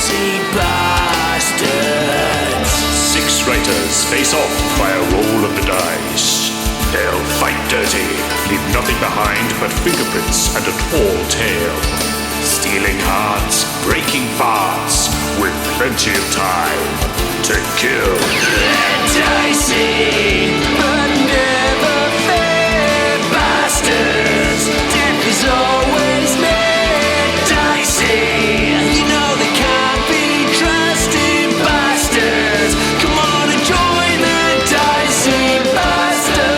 Dicey Bastards. 6 writers face off by a roll of the dice. They'll fight dirty, leave nothing behind but fingerprints and a tall tale. Stealing hearts, breaking parts, with plenty of time to kill. They're dicey, but never fair bastards. Death is always made dicey. You know they can't be trusted bastards. Come on and join the Dicey Bastards.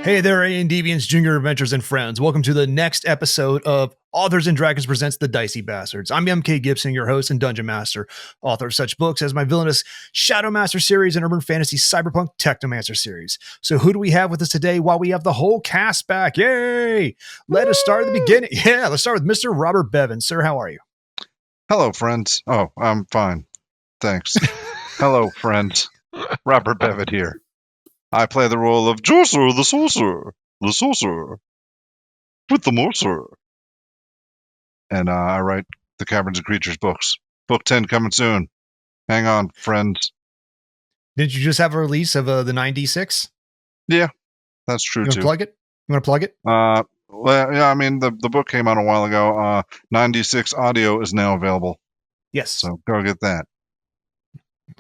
Hey there, A&D Deviants, Junior Adventures, and friends. Welcome to the next episode of Authors and Dragons Presents The Dicey Bastards. I'm MK Gibson, your host and Dungeon Master, author of such books as my villainous Shadow Master series and urban fantasy cyberpunk Technomancer series. So who do we have with us today while we have the whole cast back? Yay! Let us start at the beginning. Yeah, let's start with Mr. Robert Bevan. Sir, how are you? Hello, friends. Oh, I'm fine. Thanks. Hello, friends. Robert Bevan here. I play the role of Jocer the Sorcerer with the Morcer. And I write the Caverns and Creatures books. Book 10 coming soon. Hang on, friends. Didn't you just have a release of the 9D6? Yeah, that's true, You too. want to plug it? Well, yeah, I mean, the book came out a while ago. 96 audio is now available. Yes. So go get that.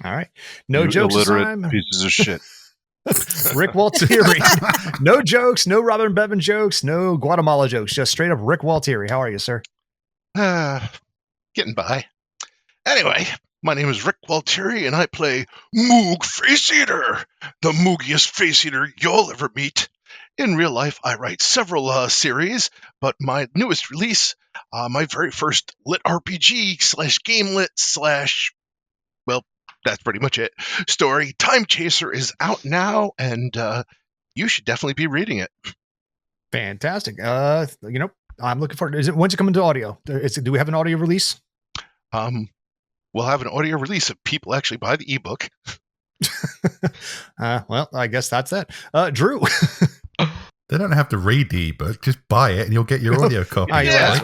All right. No You jokes illiterate time. pieces of shit. Rick Waltieri. No jokes, no Robert Bevan jokes, no Guatemala jokes, just straight up Rick Waltieri. How are you, sir? Getting by. Anyway, my name is Rick Waltieri, and I play Moog Face Eater, the moogiest face eater you'll ever meet. In real life, I write several series, but my newest release, my very first lit RPG / game lit / well, that's pretty much it. Story, Time Chaser, is out now, and you should definitely be reading it. Fantastic. I'm looking forward. When's it coming to audio? Do we have an audio release? We'll have an audio release if people actually buy the ebook. Well, I guess that's that. Drew. They don't have to read the ebook; just buy it, and you'll get your audio copy. Yeah.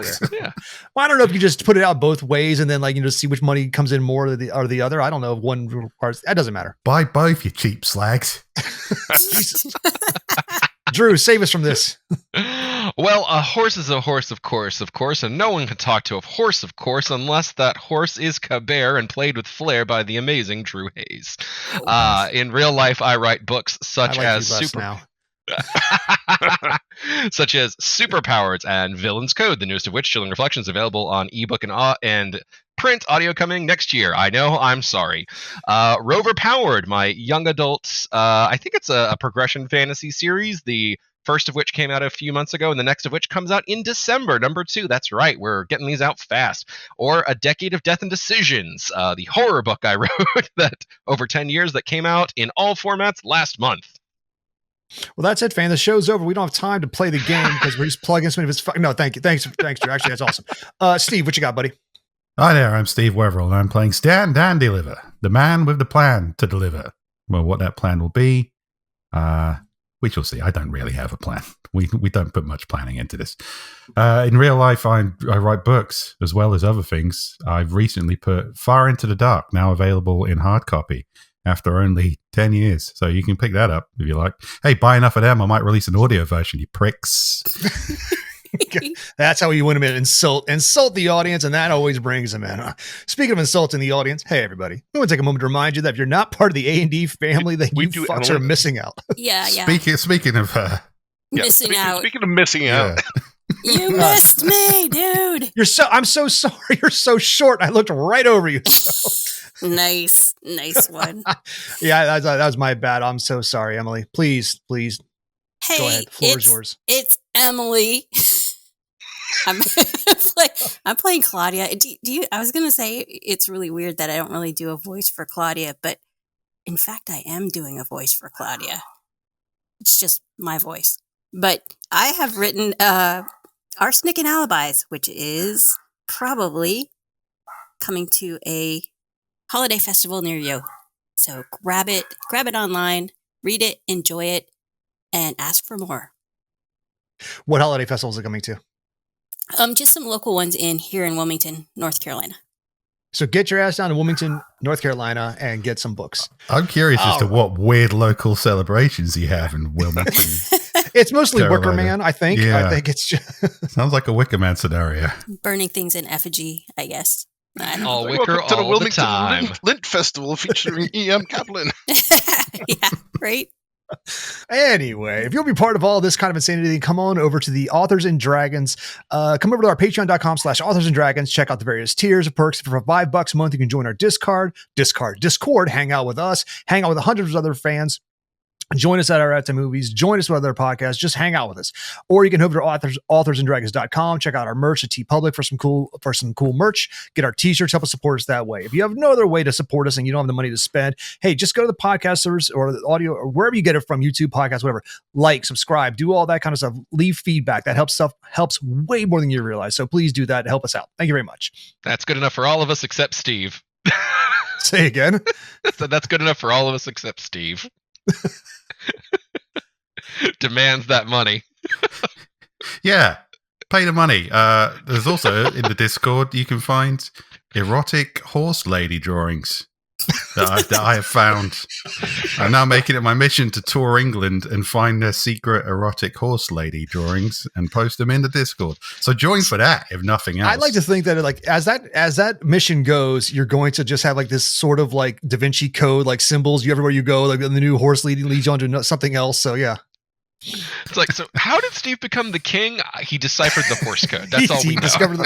Well, I don't know if you just put it out both ways and then see which money comes in more or the other. I don't know if one requires. That doesn't matter. Buy both, you cheap slags. Jesus. Drew, save us from this. Well, a horse is a horse, of course, and no one can talk to a horse, of course, unless that horse is Cabert and played with flair by the amazing Drew Hayes. In real life, I write books such as Superpowers and Villain's Code, the newest of which, Chilling Reflections, available on ebook and print audio coming next year. I know, I'm sorry. Rover Powered, my young adult, I think it's a progression fantasy series, the first of which came out a few months ago, and the next of which comes out in December, number 2. That's right, we're getting these out fast. Or A Decade of Death and Decisions, the horror book I wrote that over 10 years that came out in all formats last month. Well, that's it, fan. The show's over. We don't have time to play the game because we're just plugging some of his. No, thank you. Thanks, Drew. Actually, that's awesome. Steve, what you got, buddy? Hi there, I'm Steve Weverill, and I'm playing Stand and Deliver, the man with the plan to deliver. Well, what that plan will be, we shall see. I don't really have a plan. We don't put much planning into this. In real life, I write books as well as other things. I've recently put Far Into the Dark, now available in hard copy after only 10 years. So you can pick that up if you like. Hey, buy enough of them, I might release an audio version, you pricks. That's how you win them in. Insult the audience, and that always brings them in. Speaking of insulting the audience, hey everybody, we want to take a moment to remind you that if you're not part of the A&D family, then you fucks are missing out. Yeah. Speaking of missing out. Speaking of missing out, you missed me, dude. I'm so sorry. You're so short. I looked right over you. So. Nice one. Yeah, that was my bad. I'm so sorry, Emily. Please. Hey, go ahead. Floor is yours. It's Emily. I'm playing Claudia. I was going to say it's really weird that I don't really do a voice for Claudia, but in fact, I am doing a voice for Claudia. It's just my voice. But I have written Arsenic and Alibis, which is probably coming to a holiday festival near you. So grab it online, read it, enjoy it, and ask for more. What holiday festivals are coming to? Just some local ones here in Wilmington, North Carolina. So get your ass down to Wilmington, North Carolina, and get some books. I'm curious as to what weird local celebrations you have in Wilmington. It's mostly Carolina. Wicker Man, I think. Yeah. I think it's just Sounds like a Wicker Man scenario. Burning things in effigy, I guess. I don't All know. wicker Welcome to the all the Wilmington time. Lint Festival featuring E.M. Kaplan. Yeah, right? Anyway, if you'll be part of all this kind of insanity, come on over to the Authors and Dragons. Come over to our patreon.com/Authors and Dragons. Check out the various tiers of perks. For $5 a month, you can join our Discord, hang out with us, hang out with hundreds of other fans. Join us at our At the Movies. Join us with other podcasts. Just hang out with us. Or you can over to authorsanddragons.com. Check out our merch at TeePublic for some cool merch. Get our t-shirts. Help us support us that way. If you have no other way to support us and you don't have the money to spend, hey, just go to the podcast service or the audio or wherever you get it from, YouTube, podcast, whatever. Like, subscribe, do all that kind of stuff. Leave feedback. That helps way more than you realize. So please do that to help us out. Thank you very much. That's good enough for all of us except Steve. Say again. So that's good enough for all of us except Steve. Demands that money. Yeah, pay the money. There's also in the Discord you can find erotic horse lady drawings that I have found. I'm now making it my mission to tour England and find their secret erotic horse lady drawings and post them in the Discord. So join for that, if nothing else. I'd like to think that like as that mission goes, you're going to just have like this sort of like Da Vinci Code like symbols everywhere you go. Like the new horse leads you on to something else. So yeah. It's like, so how did Steve become the king? He deciphered the horse code. That's all we He know. discovered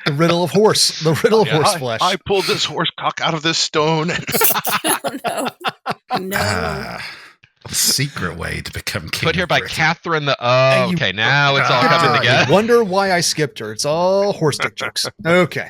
the riddle of horse, horse flesh. I pulled this horse cock out of this stone. Oh, no. The secret way to become king. Put here of by Britain. Catherine the... Oh, okay, now it's all coming together. Wonder why I skipped her. It's all horse dick jokes. Okay.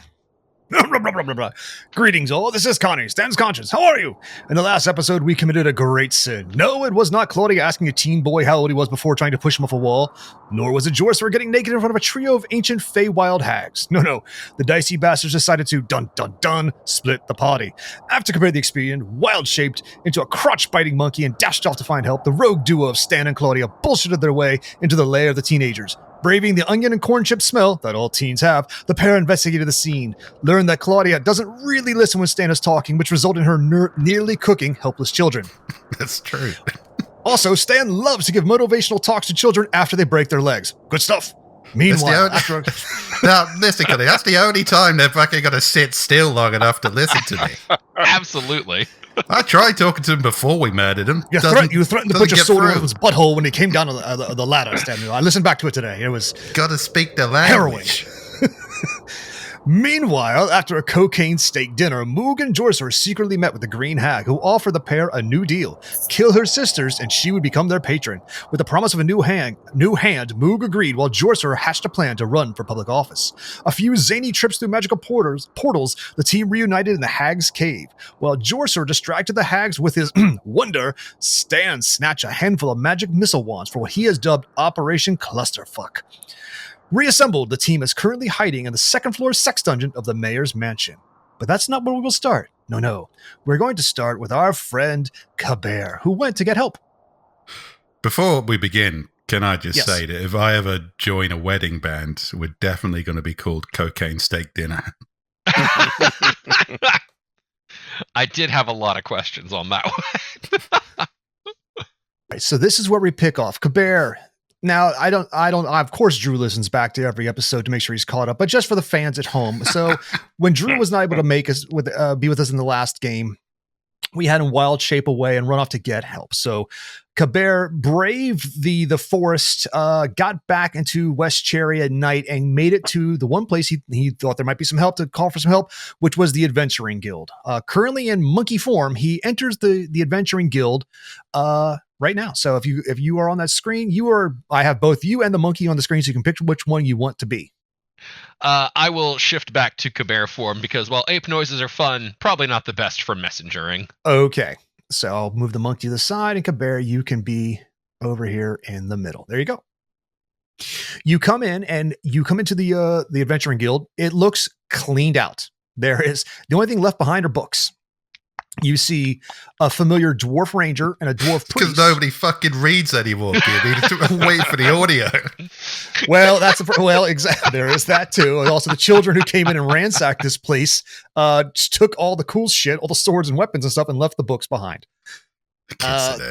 Greetings all, this is Connie, Stan's Conscience. How are you? In the last episode, we committed a great sin. No, it was not Claudia asking a teen boy how old he was before trying to push him off a wall, nor was it Jorcer getting naked in front of a trio of ancient Feywild hags. No, the Dicey Bastards decided to, dun, split the party. After Cabert the Expedient, wild-shaped into a crotch-biting monkey and dashed off to find help, the rogue duo of Stan and Claudia bullshitted their way into the lair of the teenagers. Braving the onion and corn chip smell that all teens have, the pair investigated the scene, learned that Claudia doesn't really listen when Stan is talking, which resulted in her nearly cooking helpless children. That's true. Also, Stan loves to give motivational talks to children after they break their legs. Good stuff. Meanwhile, Now, listen, Connie, that's the only time they're fucking going to sit still long enough to listen to me. Absolutely. I tried talking to him before we murdered him. You threatened to put your sword in through. his butthole when he came down the ladder, Stan. I listened back to it today. It was Gotta speak the harrowing. language. Meanwhile, after a cocaine steak dinner, Moog and Jorcer secretly met with the Green Hag, who offered the pair a new deal: kill her sisters, and she would become their patron. With the promise of a new hand, Moog agreed, while Jorcer hatched a plan to run for public office. A few zany trips through magical portals, the team reunited in the Hag's cave. While Jorcer distracted the Hags with his wonder, Stan snatched a handful of magic missile wands for what he has dubbed Operation Clusterfuck. Reassembled, the team is currently hiding in the second floor sex dungeon of the mayor's mansion. But that's not where we will start. No. We're going to start with our friend Cabert, who went to get help. Before we begin, can I just Yes. say that if I ever join a wedding band, we're definitely going to be called Cocaine Steak Dinner. I did have a lot of questions on that one. Right, so this is where we pick off Cabert. Now, of course, Drew listens back to every episode to make sure he's caught up, but just for the fans at home. So when Drew was not able to be with us in the last game, we had him wild shape away and run off to get help. So Cabert braved the forest, got back into West Cherry at night and made it to the one place he thought there might be some help, to call for some help, which was the Adventuring Guild. Currently in monkey form, he enters the Adventuring Guild right now. So if you are on that screen, I have both you and the monkey on the screen, so you can pick which one you want to be. I will shift back to Cabert form because while ape noises are fun, probably not the best for messengering. Okay. So I'll move the monkey to the side, and Cabert, you can be over here in the middle. There you go. You come in, and you come into the Adventuring Guild. It looks cleaned out. The only thing left behind are books. You see a familiar dwarf ranger and a dwarf priest. Because nobody fucking reads anymore, kid. Wait for the audio. Well, exactly. There is that too. And also the children who came in and ransacked this place just took all the cool shit, all the swords and weapons and stuff, and left the books behind. Kids today.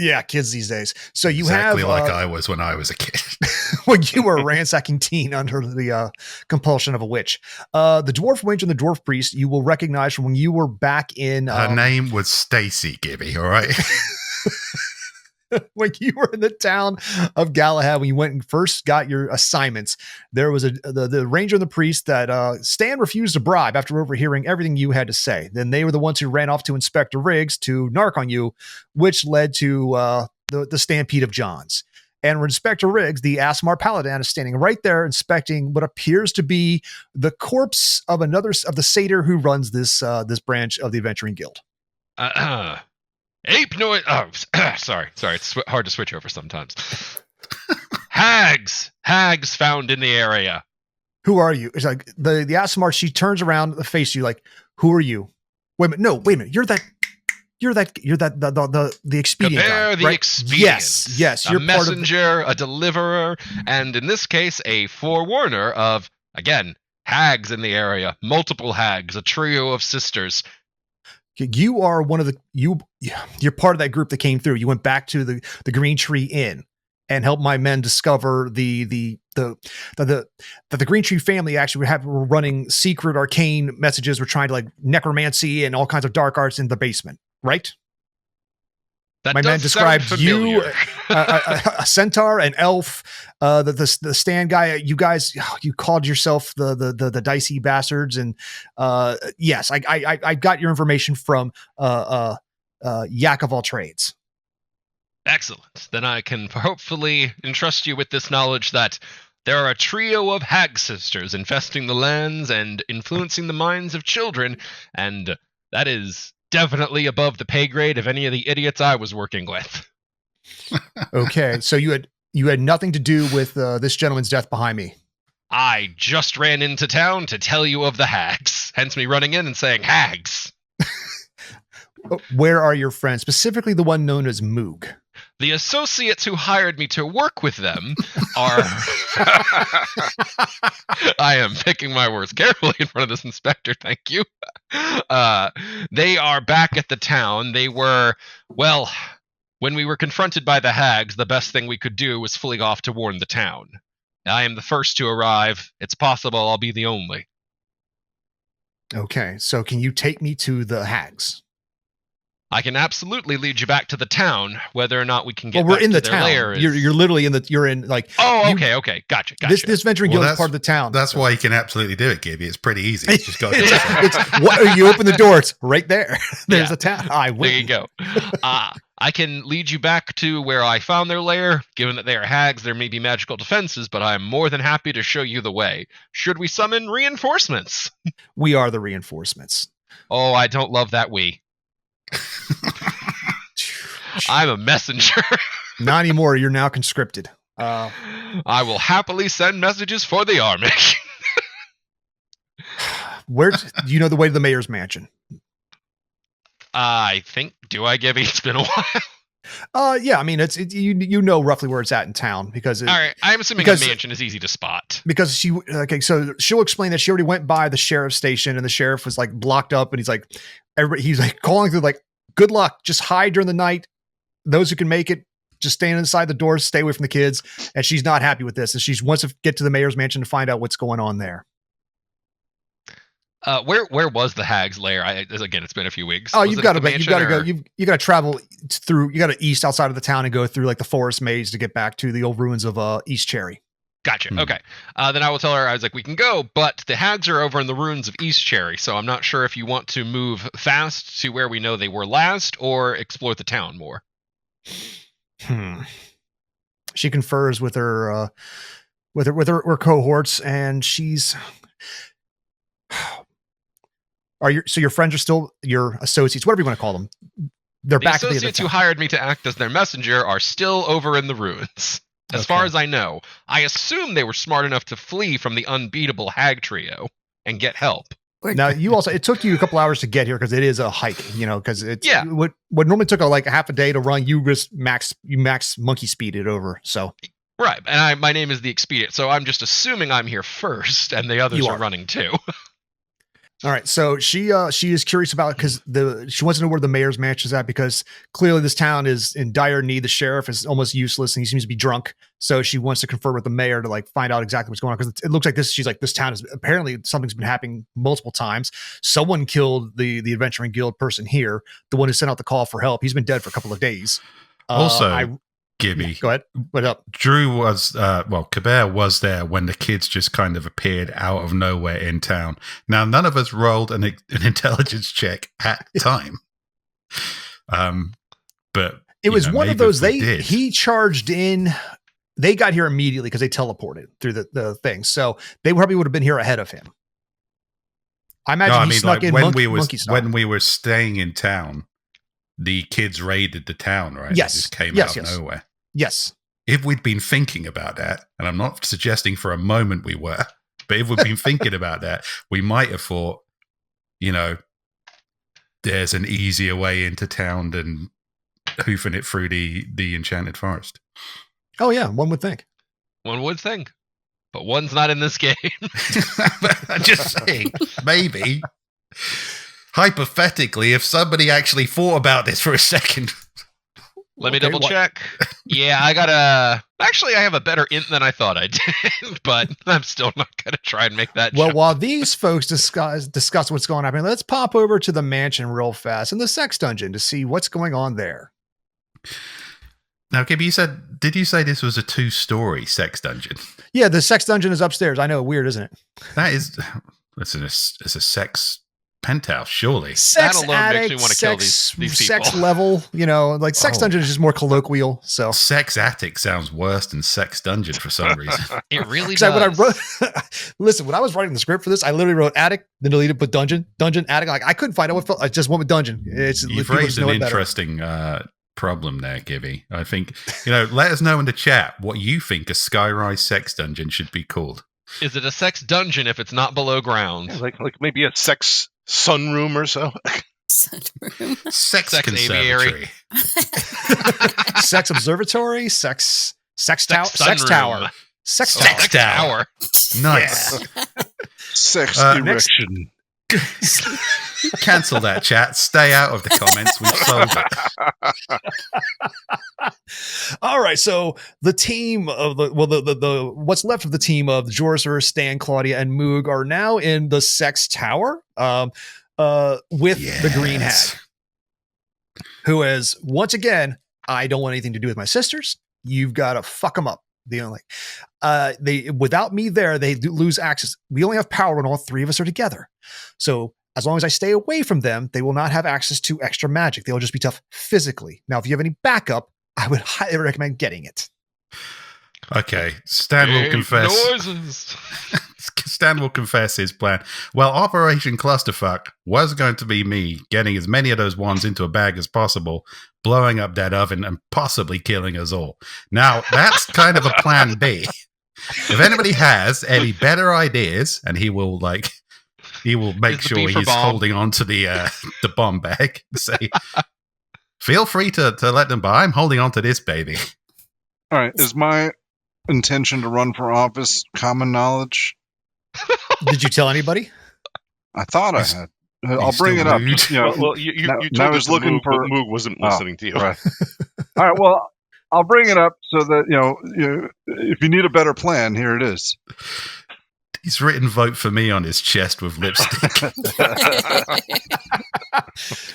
Yeah, kids these days. So you Exactly have like I was when I was a kid. when you were a ransacking teen under the compulsion of a witch. The dwarf wench and the dwarf priest you will recognize from when you were back in. Her name was Stacy Gibby. All right. When you were in the town of Galahad, when you went and first got your assignments, there was the ranger and the priest that Stan refused to bribe after overhearing everything you had to say. Then they were the ones who ran off to Inspector Riggs to narc on you, which led to the stampede of Johns. And Inspector Riggs, the Asmar Paladin, is standing right there inspecting what appears to be the corpse of the satyr who runs this branch of the Adventuring Guild. Ape noise. Oh, sorry. It's hard to switch over sometimes. Hags found in the area. Who are you? It's like the Asmar. She turns around, face you like, who are you? Wait a minute. You're the expedient Cabert, guy, the right? expedient. Yes. A You're messenger, a deliverer, and in this case, a forewarner of, again, hags in the area. Multiple hags, a trio of sisters. You are one of you're part of that group that came through. You went back to the Green Tree Inn and helped my men discover the Green Tree family actually were running secret arcane messages. We're trying to like necromancy and all kinds of dark arts in the basement, right? That my man described you, a centaur, an elf, the stand guy. You guys, you called yourself the Dicey Bastards, and yes, I got your information from Yak of all trades. Excellent. Then I can hopefully entrust you with this knowledge that there are a trio of hag sisters infesting the lands and influencing the minds of children, and that is definitely above the pay grade of any of the idiots I was working with. Okay, so you had nothing to do with this gentleman's death behind me. I just ran into town to tell you of the hags, hence me running in and saying hags. Where are your friends, specifically the one known as Moog? The associates who hired me to work with them are... I am picking my words carefully in front of this inspector, thank you. They are back at the town. They were, well, when we were confronted by the hags, the best thing we could do was flee off to warn the town. I am the first to arrive. It's possible I'll be the only. Okay, so can you take me to the hags? I can absolutely lead you back to the town, whether or not we can get we're back in to the their town. lair is... You're literally in like. Oh, okay. Gotcha. This Venturing Guild is part of the town. That's why you can absolutely do it, Gibby. It's pretty easy. It's just got you open the door, it's right there. There's a town. I win. There you go. I can lead you back to where I found their lair. Given that they are hags, there may be magical defenses, but I'm more than happy to show you the way. Should we summon reinforcements? We are the reinforcements. Oh, I don't love that we. I'm a messenger. Not anymore. You're now conscripted. I will happily send messages for the army. Where do you know the way to the mayor's mansion? I think. Do I, Gibby? It's been a while. Yeah. I mean, you know roughly where it's at in town because. All right. I'm assuming the mansion is easy to spot. Because so she'll explain that she already went by the sheriff's station and the sheriff was like blocked up and he's like calling through like, good luck. Just hide during the night. Those who can make it, just stand inside the doors, stay away from the kids. And she's not happy with this. And she wants to get to the mayor's mansion to find out what's going on there. Where was the hag's lair? Again, it's been a few weeks. Oh, you've got to go. You got to travel through. You got to east outside of the town and go through like the forest maze to get back to the old ruins of East Cherry. Gotcha. Okay. Then I will tell her, I was like, we can go, but the hags are over in the ruins of East Cherry, so I'm not sure if you want to move fast to where we know they were last or explore the town more. She confers with her cohorts, and she's. So your friends are still your associates, whatever you want to call them. They're back. The associates who hired me to act as their messenger are still over in the ruins. As far as I know, I assume they were smart enough to flee from the unbeatable hag trio and get help. Now, it took you a couple hours to get here because it is a hike, because it's what normally took like a half a day to run. You max monkey speed it over. So Right, and my name is the Expedient, so I'm just assuming I'm here first, and the others You are are. running too. All right, so she is curious about because she wants to know where the mayor's mansion is at because clearly this town is in dire need. The sheriff is almost useless and he seems to be drunk. So she wants to confer with the mayor to like find out exactly what's going on because it looks like this. She's like, this town is apparently something's been happening multiple times. Someone killed the Adventuring Guild person here, the one who sent out the call for help. He's been dead for a couple of days. Gibby, go ahead. What up? Drew was, Cabert was there when the kids just kind of appeared out of nowhere in town. Now, none of us rolled an intelligence check at the time. But it was one of those, he charged in. They got here immediately because they teleported through the thing. So they probably would have been here ahead of him. I imagine he snuck in when we were staying in town, the kids raided the town, right? Yes. They just came out of nowhere. Yes. If we'd been thinking about that, and I'm not suggesting for a moment we were, but if we'd been thinking about that, we might have thought, there's an easier way into town than hoofing it through the enchanted forest. Oh, yeah. One would think. One would think. But one's not in this game. I'm just saying, maybe. Hypothetically, if somebody actually thought about this for a second. Let me double check. Yeah, actually, I have a better int than I thought I did, but I'm still not going to try and make that jump. While these folks discuss what's going on, let's pop over to the mansion real fast in the sex dungeon to see what's going on there. Now, Gibby, did you say this was a 2-story sex dungeon? Yeah, the sex dungeon is upstairs. I know, weird, isn't it? It's a sex penthouse, surely. Sex that alone attic, makes me want to kill these people. Sex level, sex dungeon is just more colloquial. So sex attic sounds worse than sex dungeon for some reason. It really does. When I wrote, listen, when I was writing the script for this, I literally wrote attic, then deleted, put dungeon, attic. Like I couldn't find out what felt. I just went with dungeon. You've raised an interesting problem there, Gibby. I think let us know in the chat what you think a skyrise sex dungeon should be called. Is it a sex dungeon if it's not below ground? Yeah, like maybe a sex sunroom or so. Sunroom. Sex aviary. Sex observatory. Sex tower. Sex tower. Nice. Yeah. Sex erection. Cancel that, chat. Stay out of the comments. We've solved it. All right, so the team of the what's left of the team of Jorser, Stan, Claudia, and Moog are now in the sex tower with the Green Hag, who is once again, I don't want anything to do with my sisters. You've got to fuck them up. They without me there, they lose access. We only have power when all three of us are together. So as long as I stay away from them, they will not have access to extra magic. They'll just be tough physically. Now, if you have any backup, I would highly recommend getting it. Okay, Stan will confess. Noises. Stan will confess his plan. Well, Operation Clusterfuck was going to be me getting as many of those wands into a bag as possible, blowing up that oven, and possibly killing us all. Now, that's kind of a plan B. If anybody has any better ideas, and he will make sure he's holding on to the bomb bag. Say, feel free to let them buy. I'm holding on to this baby. All right, is my intention to run for office common knowledge? Did you tell anybody? I thought I had. I'll bring it up. You told us Moog wasn't listening to you. Right. All right. Well, I'll bring it up so that if you need a better plan, here it is. He's written "vote for me" on his chest with lipstick.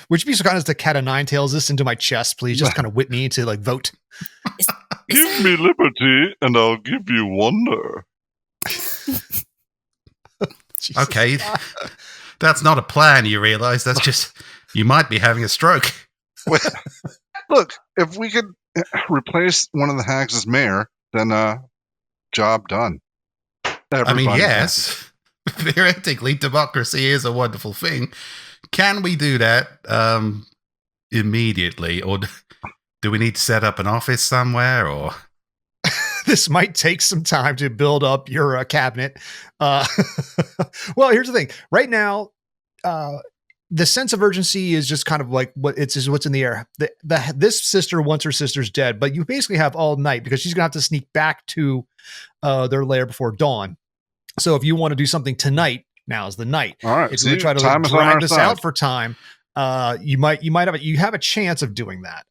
Would you be so kind as to cat of nine tails this into my chest, please? Just kind of whip me into vote. Give me liberty, and I'll give you wonder. Okay, that's not a plan. You realize that's just you might be having a stroke. Look, if we could replace one of the hags as mayor, then job done. Everybody yes. Theoretically, democracy is a wonderful thing. Can we do that immediately, or do we need to set up an office somewhere? Or this might take some time to build up your cabinet. Well, here's the thing. Right now, the sense of urgency is just kind of like what's in the air. This sister wants her sister's dead, but you basically have all night because she's gonna have to sneak back to their lair before dawn. So if you want to do something tonight, now is the night. All right. If you try to drag this out for time, you have a chance of doing that.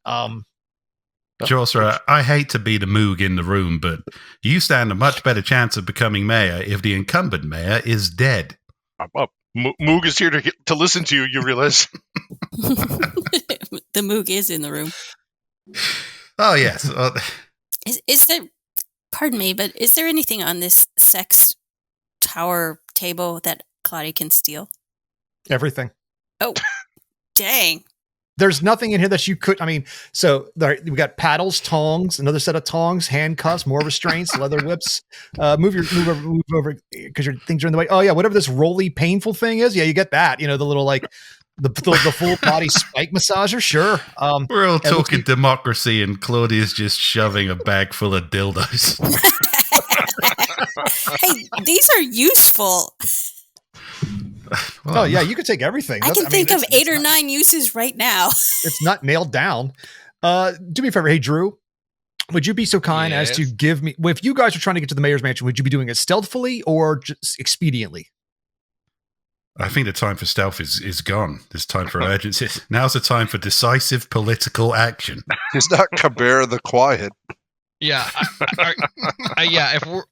Chaucer, I hate to be the moog in the room, but you stand a much better chance of becoming mayor if the incumbent mayor is dead. Moog is here to listen to you, you realize? The Moog is in the room. Oh, yes. Is there, pardon me, but is there anything on this sex tower table that Claudia can steal? Everything. Oh, dang. There's nothing in here that you could. I mean, so we got paddles, tongs, another set of tongs, handcuffs, more restraints, leather whips. Move over because your things are in the way. Oh yeah, whatever this roly painful thing is. Yeah, you get that. You know, the little like the full body spike massager. Sure. We're all talking democracy, and Claudia's just shoving a bag full of dildos. Hey, these are useful. Well, oh yeah, you could take everything. I can think of 8 or 9 uses right now. It's not nailed down. Do me a favor, hey Drew. Would you be so kind as to give me? If you guys are trying to get to the mayor's mansion, would you be doing it stealthily or just expediently? I think the time for stealth is gone. There's time for urgency. Now's the time for decisive political action. He's not Cabert the Quiet. Yeah,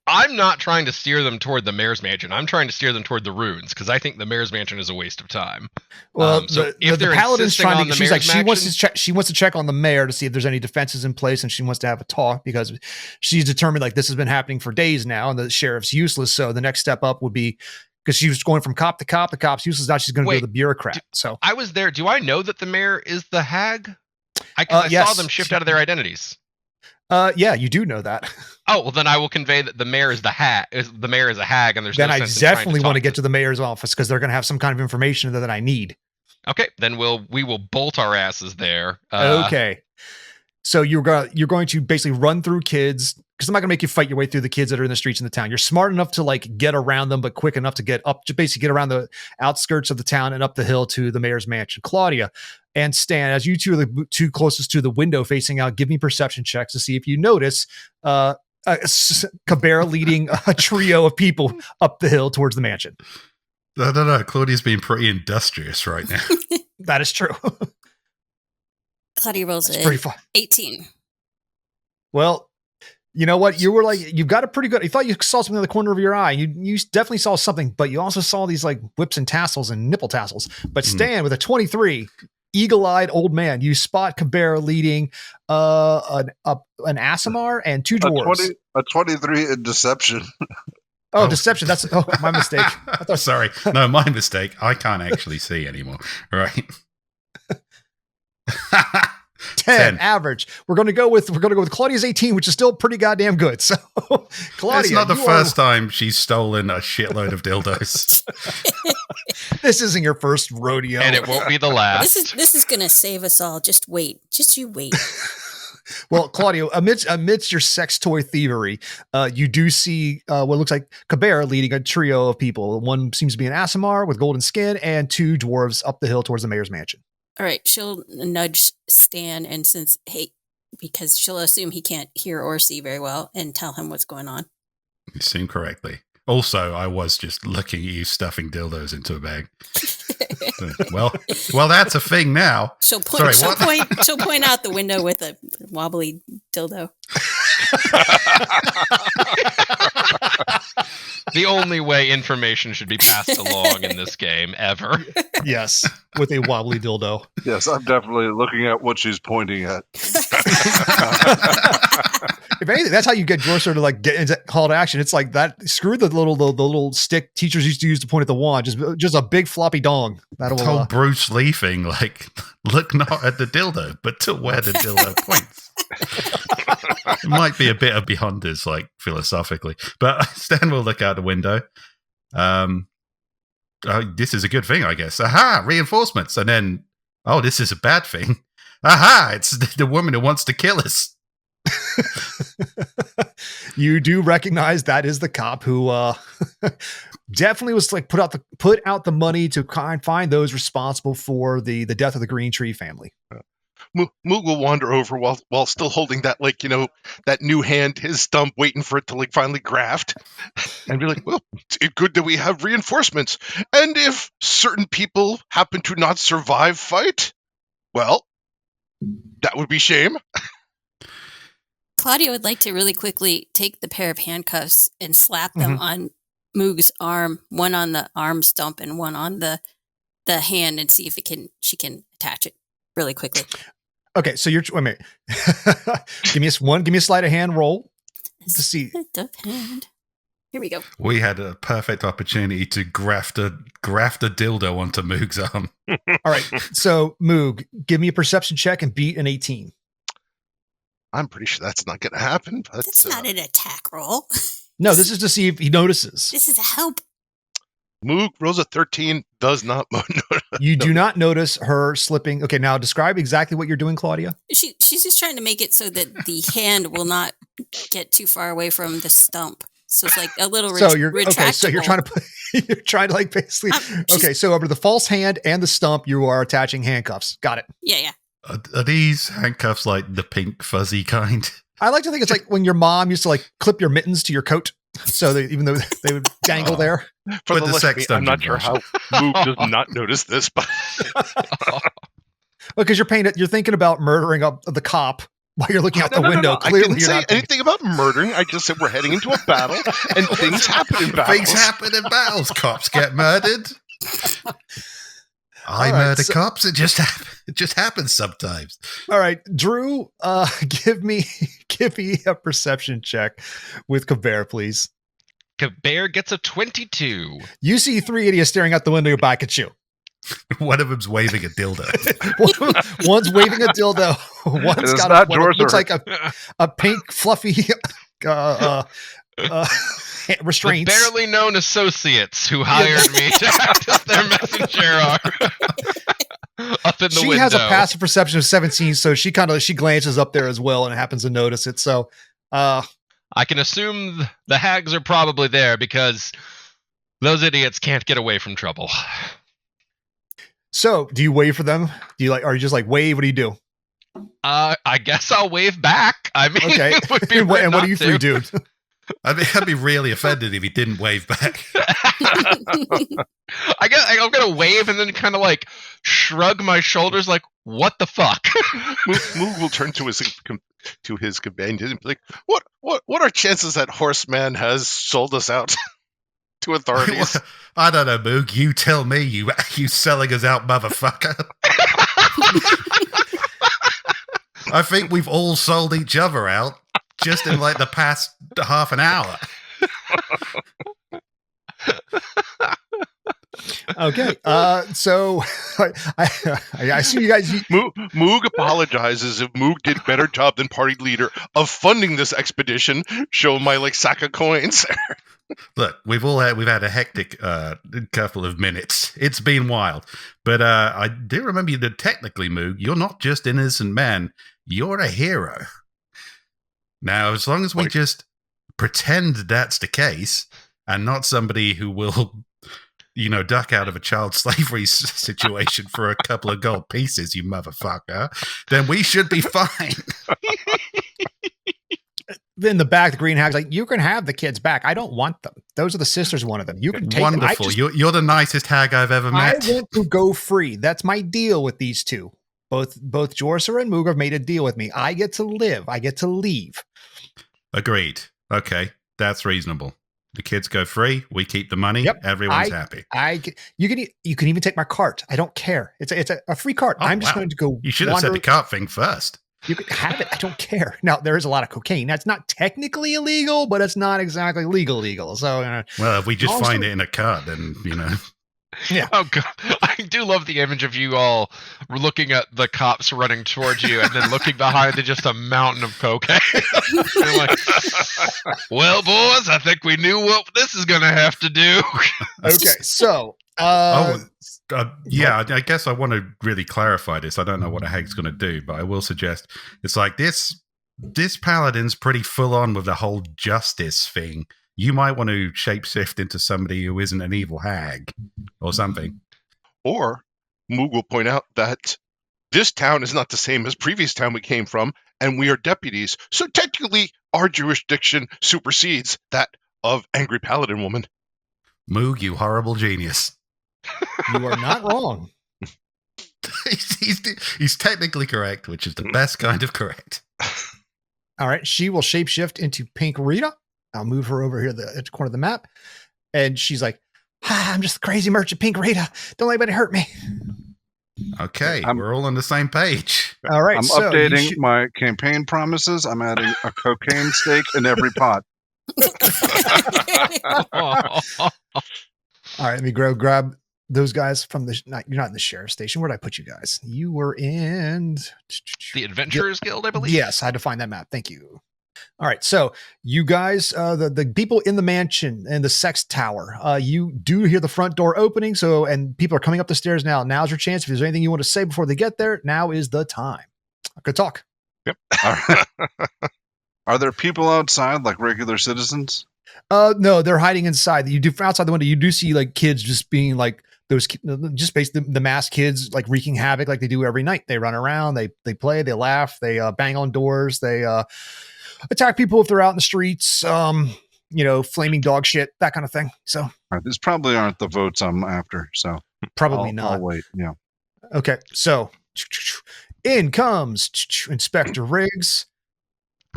I'm not trying to steer them toward the mayor's mansion. I'm trying to steer them toward the ruins because I think the mayor's mansion is a waste of time. Well, so if the paladin's trying to, she's like mansion, she wants to check on the mayor to see if there's any defenses in place, and she wants to have a talk because she's determined like this has been happening for days now, and the sheriff's useless. So the next step up would be because she was going from cop to cop. The cop's useless. Now she's going to be the bureaucrat. So I was there. Do I know that the mayor is the hag? I saw them shift out of their identities. Yeah, you do know that. Oh, well, then I will convey that the mayor is the hag. The mayor is a hag, and there's then no I sense definitely in want to get to the mayor's office because they're going to have some kind of information that I need. Okay, then we will bolt our asses there. Okay, so you're going to basically run through kids because I'm not going to make you fight your way through the kids that are in the streets in the town. You're smart enough to like get around them, but quick enough to get up to basically get around the outskirts of the town and up the hill to the mayor's mansion. Claudia and Stan, as you two are the two closest to the window facing out, give me perception checks to see if you notice Cabert leading a trio of people up the hill towards the mansion. No. Claudia's being pretty industrious right now. That is true. Claudia rolls It's pretty fun. 18. Well, you know what? You were like, you've got a pretty good. You thought you saw something in the corner of your eye. You definitely saw something, but you also saw these like whips and tassels and nipple tassels. But Stan with a 23. Eagle-eyed old man. You spot Cabert leading an Aasimar and 2 dwarves. A 23 in deception. Oh, deception. That's my mistake. Sorry. No, my mistake. I can't actually see anymore. Right. 10 average. We're going to go with Claudia's 18, which is still pretty goddamn good. So, Claudia, it's not the first time she's stolen a shitload of dildos. This isn't your first rodeo, and it won't be the last. This is going to save us all. Just wait. Just you wait. Well, Claudia, amidst your sex toy thievery, you do see what looks like Cabert leading a trio of people. One seems to be an Aasimar with golden skin, and 2 dwarves up the hill towards the mayor's mansion. All right, she'll nudge Stan, and because she'll assume he can't hear or see very well, and tell him what's going on. You seem correctly. Also, I was just looking at you stuffing dildos into a bag. Well, that's a thing now. She'll point out the window with a wobbly dildo. The only way information should be passed along in this game ever. Yes, with a wobbly dildo. Yes, I'm definitely looking at what she's pointing at. If anything, that's how you get Grosser to like get into call to action. It's like that. Screw the little stick teachers used to use to point at the wand. Just a big floppy dong. That'll the whole Bruce Lee thing. Like, look not at the dildo, but to where the dildo points. It might be a bit of beyond us, like philosophically, but Stan will look out the window. This is a good thing, I guess. Aha, reinforcements, and then this is a bad thing. Aha, it's the woman who wants to kill us. You do recognize that is the cop who definitely was like put out the money to find those responsible for the death of the Green Tree family. Moog will wander over while still holding that, like, that new hand, his stump, waiting for it to like finally graft, and be like, well, it's good that we have reinforcements. And if certain people happen to not survive fight, well, that would be shame. Claudia would like to really quickly take the pair of handcuffs and slap them on Moog's arm, one on the arm stump and one on the hand, and see if she can attach it really quickly. Okay, so wait a minute. give me a sleight of hand roll to see. Sleight of hand. Here we go. We had a perfect opportunity to graft a dildo onto Moog's arm. All right, so Moog, give me a perception check and beat an 18. I'm pretty sure that's not going to happen. But That's not an attack roll. No, this is to see if he notices. This is a help. Moog rolls a 13, does not notice. You do not notice her slipping. Okay, now describe exactly what you're doing, Claudia. She's just trying to make it so that the hand will not get too far away from the stump. So it's like a little retractable. Okay, so you're trying to like basically. Okay, so over the false hand and the stump, you are attaching handcuffs. Got it. Yeah. Are these handcuffs like the pink fuzzy kind? I like to think it's like when your mom used to like clip your mittens to your coat, so that even though they would dangle there. For With the listener, sex I'm not dungeon sure how Moog does not notice this, but Because you're thinking about murdering the cop while you're looking out the window. No. Clearly, I didn't you're say not anything about murdering. I just said we're heading into a battle, and things happen in battles. Things happen in battles. Cops get murdered. I murder cops. It just happens sometimes. All right, Drew, give me a perception check with Cabert, please. Cabert gets a 22. You see three idiots staring out the window back at you. One of them's waving a dildo. One's waving a dildo. One's got what looks like a pink fluffy restraints. The barely known associates who hired me to act as their messenger are up in the window. She has a passive perception of 17, so she glances up there as well and happens to notice it. So I can assume the hags are probably there because those idiots can't get away from trouble. So do you wave for them? Are you just like wave? What do you do? I guess I'll wave back. I mean, okay. It would be and what do you three do? I'd be really offended if he didn't wave back. I guess I'm gonna wave and then kind of like shrug my shoulders, like, "What the fuck?" Moog will turn to his companion and be like, "What are chances that Horseman has sold us out to authorities?" I don't know, Moog. You tell me. You selling us out, motherfucker. I think we've all sold each other out just in like the past half an hour. Okay. So I see you guys. Moog apologizes if Moog did a better job than party leader of funding this expedition. Show my like sack of coins. Look, we've had a hectic couple of minutes. It's been wild, but I do remember that technically, Moog, you're not just an innocent man. You're a hero. Now, as long as we just pretend that's the case, and not somebody who will, duck out of a child slavery situation for a couple of gold pieces, you motherfucker, then we should be fine. In the back, the green hag's like, you can have the kids back. I don't want them. Those are the sisters, one of them. You can take Wonderful. them. You're the nicest hag I've ever met. I want to go free. That's my deal with these two. Both Jorser and Moog have made a deal with me. I get to live. I get to leave. Agreed. Okay, that's reasonable. The kids go free. We keep the money. Yep. Everyone's happy. You can even take my cart. I don't care. It's a free cart. Oh, I'm just going to go. You should have said the cart thing first. You can have it. I don't care. Now, there is a lot of cocaine. That's not technically illegal, but it's not exactly legal. So, well, if we just find it in a cart, then, Yeah. Oh, God. I do love the image of you all looking at the cops running towards you and then looking behind to just a mountain of cocaine. You're like, well, boys, I think we knew what this is going to have to do. Okay, so... yeah, I guess I want to really clarify this. I don't know what a hag's going to do, but I will suggest it's like this paladin's pretty full on with the whole justice thing. you might want to shapeshift into somebody who isn't an evil hag or something. Or Moog will point out that this town is not the same as previous town we came from, and we are deputies. So technically, our jurisdiction supersedes that of Angry Paladin Woman. Moog, you horrible genius. You are not wrong. He's technically correct, which is the best kind of correct. All right. She will shapeshift into Pink Rita. I'll move her over here at the corner of the map. And she's like, I'm just a crazy merchant, Pink Rita. Don't let anybody hurt me. Okay, we're all on the same page. All right. I'm updating my campaign promises. I'm adding a cocaine stake in every pot. All right. Let me grab those guys from the. You're not in the sheriff's station. Where'd I put you guys? You were in The Adventurers Guild, I believe. Yes, I had to find that map. Thank you. All right, so you guys, the people in the mansion and the sex tower, you do hear the front door opening. So, and people are coming up the stairs now. Now's your chance. If there's anything you want to say before they get there, now is the time. Good talk. Yep. All right. Are there people outside like regular citizens? No, they're hiding inside. You do outside the window. You do see like kids just being like those, just basically the masked kids like wreaking havoc like they do every night. They run around, they play, they laugh, they bang on doors, they attack people if they're out in the streets, flaming dog shit, that kind of thing. So These probably aren't the votes I'm after. So probably not. I'll wait. Yeah. Okay. So in comes Inspector Riggs,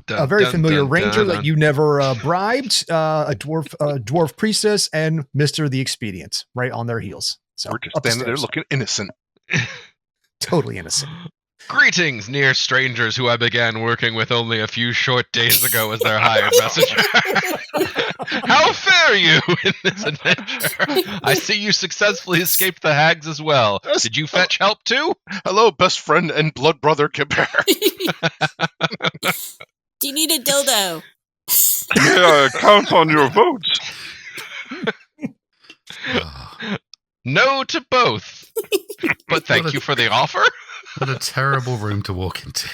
a very familiar ranger that you never bribed, a dwarf priestess, and Mr. the Expedient right on their heels. So we're just standing there looking innocent. Totally innocent. Greetings, near strangers who I began working with only a few short days ago as their hired messenger. How fare you in this adventure? I see you successfully escaped the hags as well. Did you fetch help too? Hello, best friend and blood brother Cabert. Do you need a dildo? Yeah, count on your votes. No to both. But thank you for the offer. What a terrible room to walk into.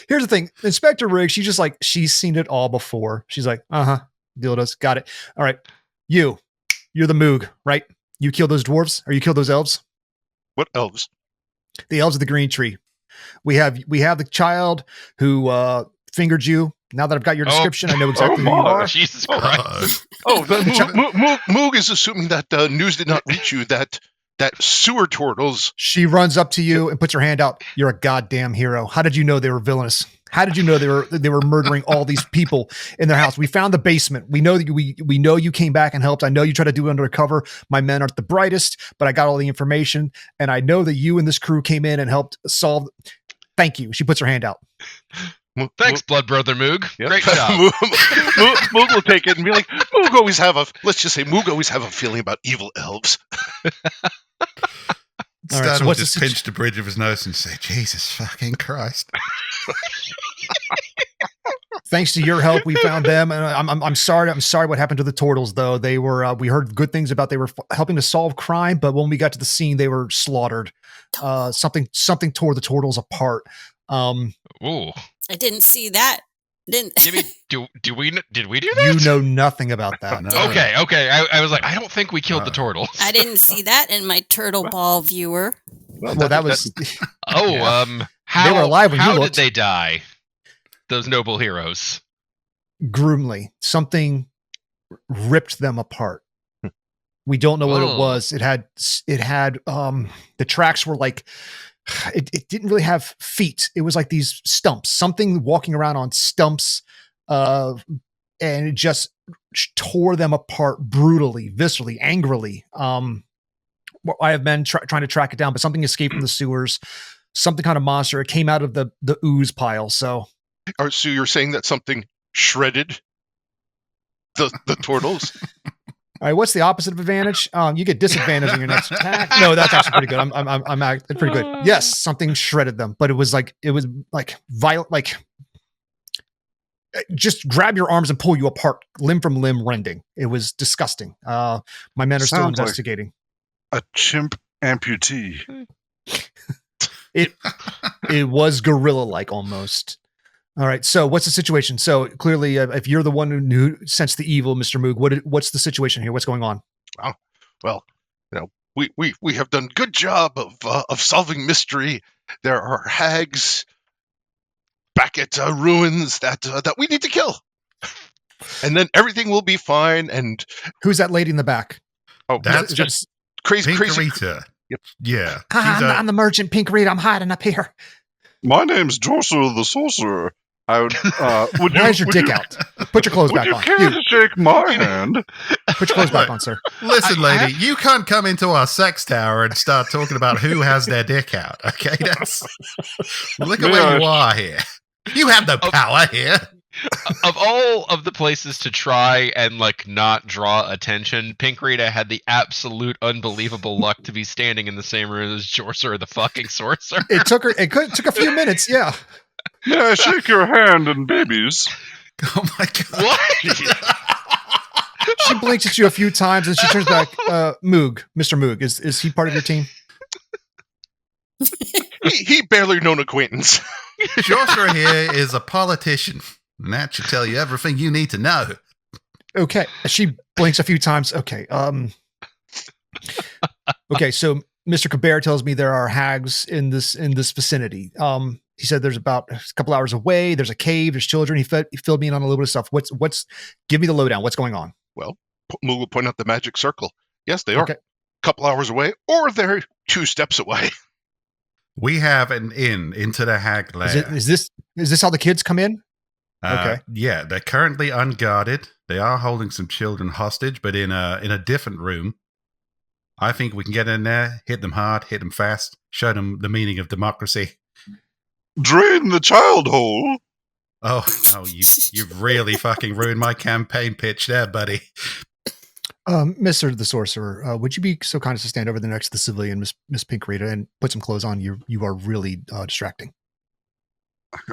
Here's the thing. Inspector Riggs, she's seen it all before. She's like, dildos, got it. All right. You're the Moog, right? You killed those dwarves or you killed those elves? What elves? The elves of the green tree. We have the child who fingered you. Now that I've got your description, I know exactly who you are. Jesus Christ. Moog is assuming that news did not reach you that sewer turtles. She runs up to you and puts her hand out. You're a goddamn hero. How did you know they were villainous? How did you know they were murdering all these people in their house? We found the basement. We know that we know you came back and helped. I know you tried to do it undercover. My men aren't the brightest, but I got all the information, and I know that you and this crew came in and helped solve. Thank you. She puts her hand out. Thanks, Blood Brother Moog. Yep. Great job. Moog will take it and be like, Moog always have a feeling about evil elves. Stan will just pinch the bridge of his nose and say, Jesus fucking Christ. Thanks to your help, we found them. And I'm sorry. I'm sorry what happened to the turtles, though. They were, we heard good things about they were helping to solve crime, but when we got to the scene, they were slaughtered. Something tore the turtles apart. Ooh. I didn't see that. Did we do that? You know nothing about that. No. Okay. I was like, I don't think we killed the turtles. I didn't see that in my turtle ball viewer. Well, that was. How they were alive when how you did looked. they die? Those noble heroes. Groomly. Something ripped them apart. We don't know what it was. It had the tracks were like, it didn't really have feet. It was like these stumps, something walking around on stumps, and it just tore them apart brutally, viscerally, angrily. I have been trying to track it down, but something escaped from the sewers, something kind of monster. It came out of the ooze pile. So you're saying that something shredded the turtles? All right, what's the opposite of advantage? You get disadvantage on your next attack. No, that's actually pretty good. I'm pretty good. Yes, something shredded them, but it was like violent, like just grab your arms and pull you apart, limb from limb, rending. It was disgusting. My men are still investigating. Like a chimp amputee. It was gorilla-like almost. All right. So what's the situation? So clearly, if you're the one who sensed the evil, Mr. Moog, what's the situation here? What's going on? Well, we have done good job of solving mystery. There are hags back at ruins that we need to kill, and then everything will be fine. And Who's that lady in the back? That's just crazy. Rita. Yep. Yeah. I'm the merchant, Pink Rita. I'm hiding up here. My name's Joshua the Sorcerer. I would. Would Why is your dick out? Put your clothes Would back you on. care to shake my hand? Put your clothes back on, sir. Listen, lady, you can't come into our sex tower and start talking about who has their dick out. Okay, look at where you are here. You have no power here. Of all of the places to try and not draw attention, Pink Rita had the absolute unbelievable luck to be standing in the same room as Jorcer the fucking sorcerer. It took a few minutes. Yeah. Yeah, shake your hand and babies. Oh my god! What? She blinks at you a few times and she turns back. Moog, Mr. Moog, is he part of your team? he barely known acquaintance. Joshua here is a politician, and that should tell you everything you need to know. Okay. She blinks a few times. Okay. Okay. So Mr. Cabert tells me there are hags in this vicinity. He said there's about a couple hours away. There's a cave. There's children. He filled me in on a little bit of stuff. Give me the lowdown. What's going on? Well, Moog will point out the magic circle. Yes, they are Okay. a couple hours away, or they're 2 steps away. We have an inn into the hag lair. Is this how the kids come in? Okay. Yeah, they're currently unguarded. They are holding some children hostage, but in a different room. I think we can get in there, hit them hard, hit them fast, show them the meaning of democracy. Drain the child hole. Oh, you've really fucking ruined my campaign pitch there, buddy. Mr. the Sorcerer, would you be so kind as to stand over the next to the civilian, Miss Pink Rita, and put some clothes on? You are really distracting.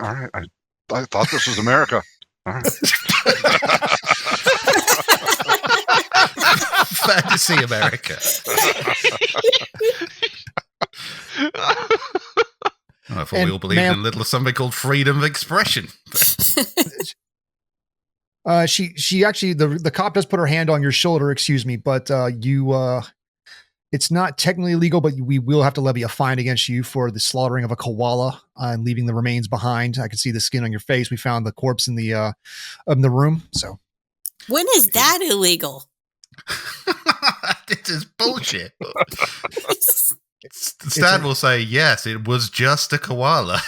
All right. I thought this was America. All right. Fantasy America. I thought we all believed in a little something called freedom of expression. She actually, the cop does put her hand on your shoulder, excuse me, but it's not technically illegal, but we will have to levy a fine against you for the slaughtering of a koala and leaving the remains behind. I can see the skin on your face. We found the corpse in the room. So when is that illegal? This is bullshit. Stan will say, yes, it was just a koala.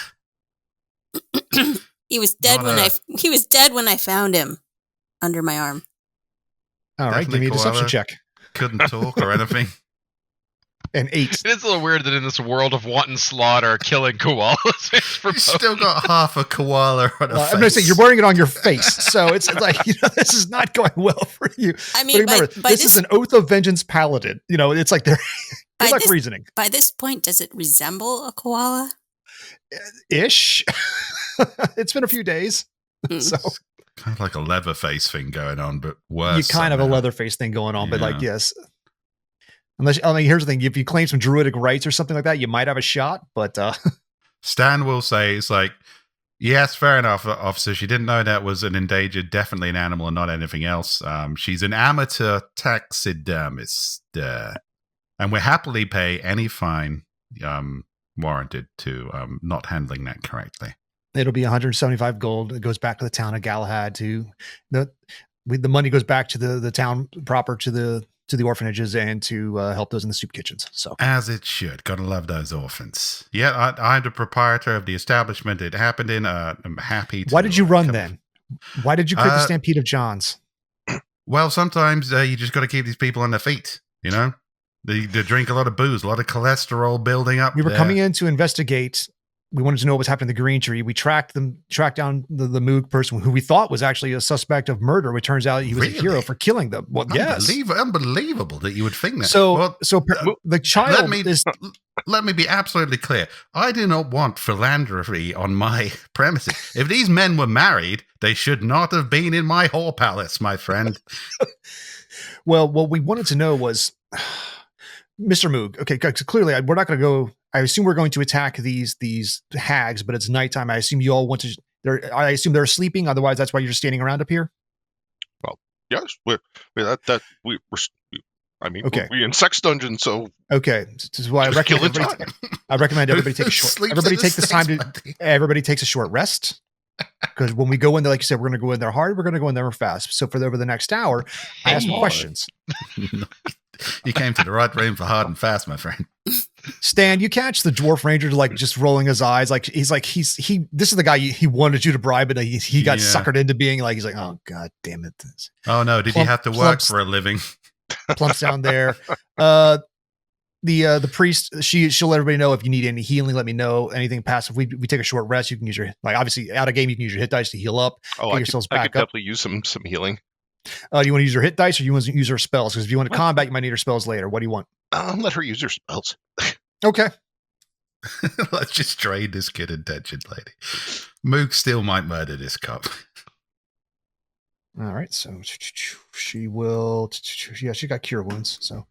He was dead when I found him under my arm. All right, give me a deception check. Couldn't talk or anything. An 8. It is a little weird that in this world of wanton slaughter, killing koalas is for You still got half a koala on a face. I'm going to say you're wearing it on your face, so it's like this is not going well for you. I mean, but remember, this is an oath of vengeance paladin. It's like they're good luck reasoning. By this point, does it resemble a koala? Ish. It's been a few days, so kind of like a Leatherface thing going on, but worse. You kind of a Leatherface thing going on, but yes. Unless, here's the thing: if you claim some druidic rights or something like that, you might have a shot. But Stan will say, "It's like, yes, fair enough, officer. She didn't know that was an endangered, definitely an animal and not anything else. She's an amateur taxidermist, and we'll happily pay any fine warranted to not handling that correctly." It'll be 175 gold. It goes back to the town of Galahad. The money goes back to the town proper, to the orphanages, and to help those in the soup kitchens. So as it should. Gotta love those orphans. Yeah, I'm the proprietor of the establishment it happened in. I'm happy to. Why did you run then? Why did you quit the Stampede of Johns? Well, sometimes you just got to keep these people on their feet. They drink a lot of booze, a lot of cholesterol building up. We were coming in to investigate. We wanted to know what was happening to the Green Tree. We tracked down the Moog person who we thought was actually a suspect of murder. It turns out he was a hero for killing them. Well, yes. Unbelievable that you would think that. The child let me be absolutely clear. I do not want philanthropy on my premises. If these men were married, they should not have been in my whore palace, my friend. Well, what we wanted to know was, Mr. Moog, okay, because clearly we're not going to go. I assume we're going to attack these hags, but it's nighttime. I assume you all want to I assume they're sleeping. Otherwise, that's why you're just standing around up here. Yes, Okay. we're in sex dungeon, so Okay, this is why I just recommend killing everybody. time. I recommend everybody take a Who short. sleeps Everybody in the take this time sex to. buddy? Everybody takes a short rest. Because when we go in there, like you said, we're going to go in there hard. We're going to go in there fast. So over the next hour, I ask Hey. questions. You came to the right room for hard and fast, my friend. Stan, you catch the dwarf ranger like just rolling his eyes, like he's this is the guy he wanted you to bribe, but he got Yeah. suckered into being like he's like, oh god damn it, this Oh no, did Plump- you have to work plumps- for a living? plumps down there. The priest, she'll let everybody know if you need any healing. Let me know anything passive. We take a short rest. You can use your obviously out of game. You can use your hit dice to heal up. Oh, Get I yourselves could back up. definitely use some healing. Do you want to use your hit dice or you want to use her spells? Because if you want to combat, you might need her spells later. What do you want? Let her use her spells. Okay. Let's just trade this kid attention, lady. Moog still might murder this cop. All right. So she will. Yeah, she got cure wounds. So.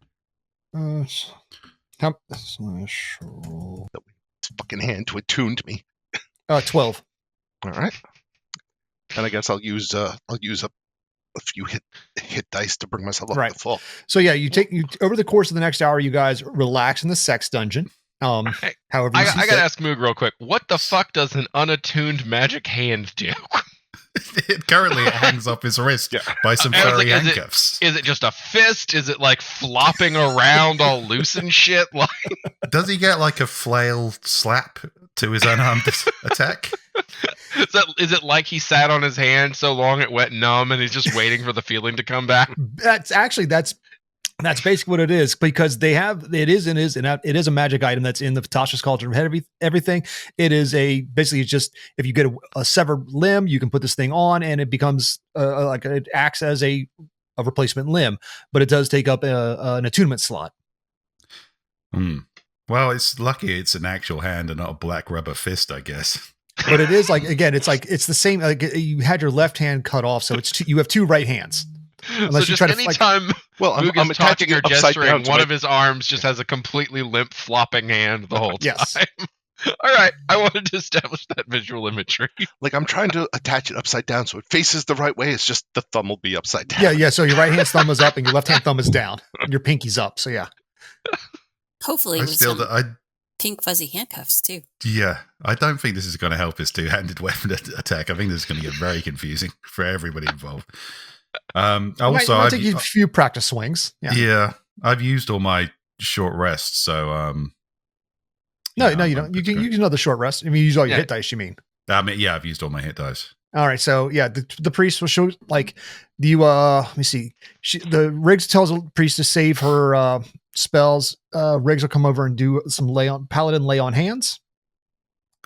Slash roll. This fucking hand to attune to me. 12. All right. And I guess I'll use a few hit dice to bring myself up Right. to full. So yeah, you over the course of the next hour, you guys relax in the sex dungeon. Hey, However, you see I fit. gotta ask Moog real quick. What the fuck does an unattuned magic hand do? Currently, it hangs off his wrist by some I was furry like, handcuffs. Is it just a fist? Is it like flopping around all loose and shit? Like, Does he get like a flail slap to his unarmed attack? is it like he sat on his hand so long it went numb and he's just waiting for the feeling to come back? That's basically what it is, because it is a magic item that's in the Tasha's Cauldron of everything. It is basically just if you get a severed limb, you can put this thing on and it becomes like it acts as a replacement limb, but it does take up an attunement slot. Well, it's lucky it's an actual hand and not a black rubber fist, I guess. But it is like, again, it's the same. Like you had your left hand cut off, so you have two right hands. Unless so you try just to anytime Well, Moog I'm is talking attaching or it upside gesturing, down. one of his arms just has a completely limp, flopping hand the whole time. Yes. All right, I wanted to establish that visual imagery. Like I'm trying to attach it upside down so it faces the right way. It's just the thumb will be upside down. Yeah. So your right hand thumb is up and your left hand thumb is down, and your pinky's up. So yeah. Hopefully, I with still, some pink fuzzy handcuffs too. I don't think this is going to help his two-handed weapon attack. I think this is going to get very confusing for everybody involved. Also, I'll take you a few practice swings. Yeah. I've used all my short rests, so No, you don't. You can use another short rest. I mean, you use all your hit dice. You mean? I've used all my hit dice. All right. So yeah, the priest will show like you. Let me see. The Riggs tells the priest to save her spells. Riggs will come over and do some paladin lay on hands.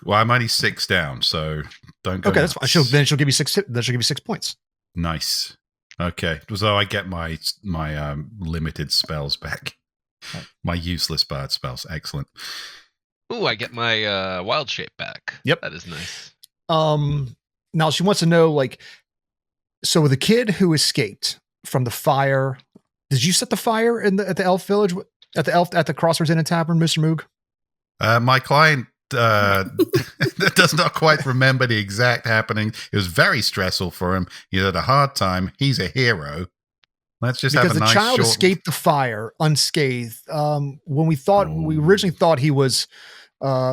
Well, I'm only 6 down, so don't go. Okay, nuts. that's fine. She'll give you 6. Then she'll give you 6 points. Nice. Okay, so I get my limited spells back. My useless bard spells. Excellent. Ooh, I get my wild shape back. Yep. That is nice. Now she wants to know, like, so the kid who escaped from the fire, did you set the fire at the elf village at the Crossroads Inn and Tavern, Mr. Moog? My client does not quite remember the exact happening. It was very stressful for him. He had a hard time. He's a hero. Let's just because have a the nice child short... escaped the fire unscathed. When we originally thought he was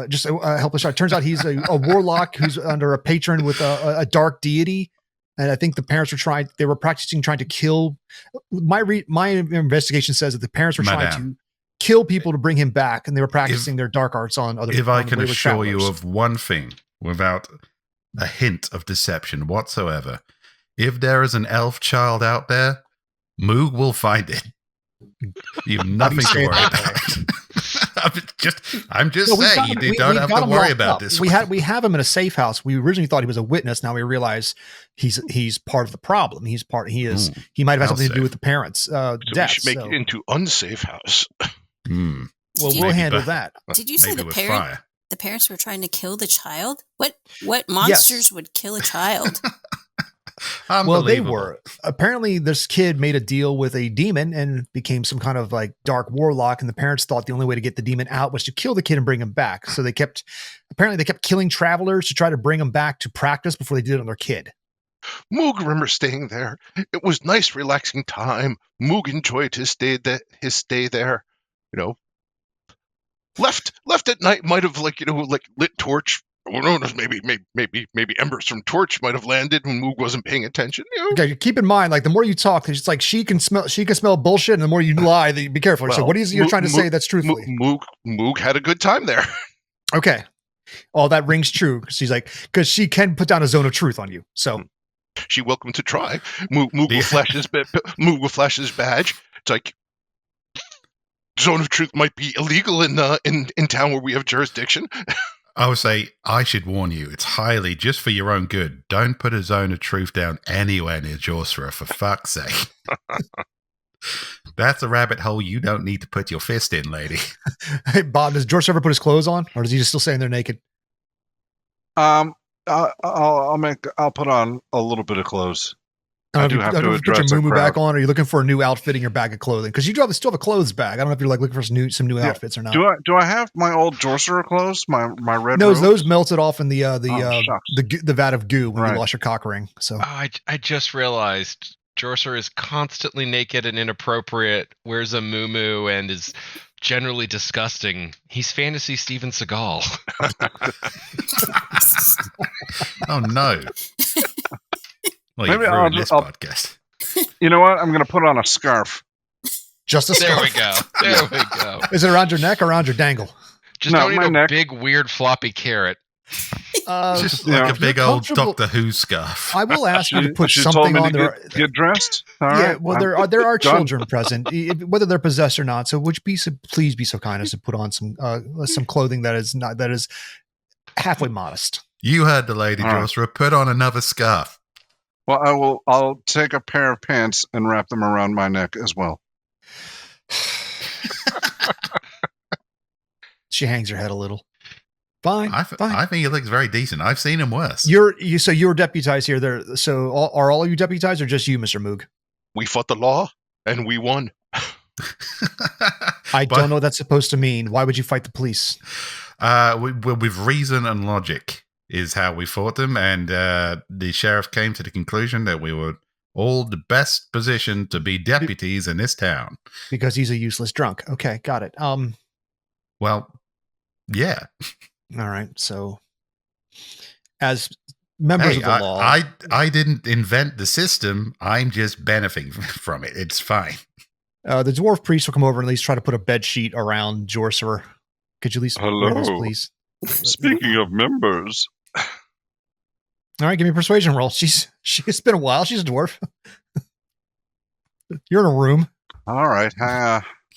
just a helpless child. Turns out he's a warlock who's under a patron with a dark deity. And I think the parents were practicing trying to kill. My investigation says that the parents were trying to kill people to bring him back, and they were practicing their dark arts on other people. If I can assure you of one thing, without a hint of deception whatsoever, if there is an elf child out there, Moog will find it. You have nothing to worry about. I'm just saying, you don't have to worry about this. We have him in a safe house. We originally thought he was a witness. Now we realize he's part of the problem. He might have had something to do with the parents' So death. we should make it into unsafe house. Well, we'll handle that. Did you say Maybe with the parents were trying to kill the child? What monsters would kill a child? Well, they Unbelievable. were. Apparently, this kid made a deal with a demon and became some kind of like dark warlock. And the parents thought the only way to get the demon out was to kill the kid and bring him back. So they kept killing travelers to try to bring him back to practice before they did it on their kid. Moog remembers staying there. It was nice, relaxing time. Moog enjoyed his stay there. You know, left at night might have like lit torch. Who knows? Maybe embers from torch might have landed when Moog wasn't paying attention. You know? Okay, keep in mind, like the more you talk, it's like she can smell bullshit, and the more you lie, be careful. So, what is you're trying to say that's truthfully? Moog had a good time there. Okay, all that rings true. She's like, because she can put down a zone of truth on you. So She welcome to try. Moog will flash his badge. It's like zone of truth might be illegal in town where we have jurisdiction. I would say I should warn you. It's highly just for your own good. Don't put a zone of truth down anywhere near Jorsra, for fuck's sake. That's a rabbit hole you don't need to put your fist in, lady. hey, Bob, does George ever put his clothes on, or is he just still staying there naked? I'll put on a little bit of clothes. I do have to address put your a muumuu crowd. back on, or are you looking for a new outfit in your bag of clothing? Because you still have a clothes bag. I don't know if you're like looking for some new outfits or not. Do I have my old Jorcerer clothes? My red. No, robes? those melted off in the shucks. vat of goo when Right. you lost your cock ring. So Oh, I just realized Jorcer is constantly naked and inappropriate, wears a muumuu, and is generally disgusting. He's fantasy Steven Seagal. Oh, no. Well, Maybe you've ruined this I'll- podcast. You know what? I'm going to put on a scarf. just a There we scarf. go. There we go. Is it around your neck or around your dangle? Just No, don't my eat a neck. big, weird, floppy carrot. Just yeah. like a if you're big old comfortable- Doctor Who scarf. I will ask you to put She told something me on to there. get dressed. All Yeah, right. well, there are done. children present, whether they're possessed or not. So, please be so kind as to put on some clothing that is halfway modest. You heard the lady, All right. Jorsra. Put on another scarf. Well, I'll take a pair of pants and wrap them around my neck as well. She hangs her head a little. Fine, fine. I think he looks very decent. I've seen him worse. So you're deputized here. There. So are all of you deputized, or just you, Mr. Moog? We fought the law and we won. I don't know what that's supposed to mean. Why would you fight the police? With reason and logic is how we fought them, and the sheriff came to the conclusion that we were all the best positioned to be deputies in this town. Because he's a useless drunk. Okay, got it. Well, yeah. All right. So, as members of the law, I didn't invent the system. I'm just benefiting from it. It's fine. the dwarf priest will come over and at least try to put a bed sheet around Jorcerer. Could you at least wear this, Hello. please? Speaking of members, All right, give me a persuasion roll. It's been a while. She's a dwarf. You're in a room. all right.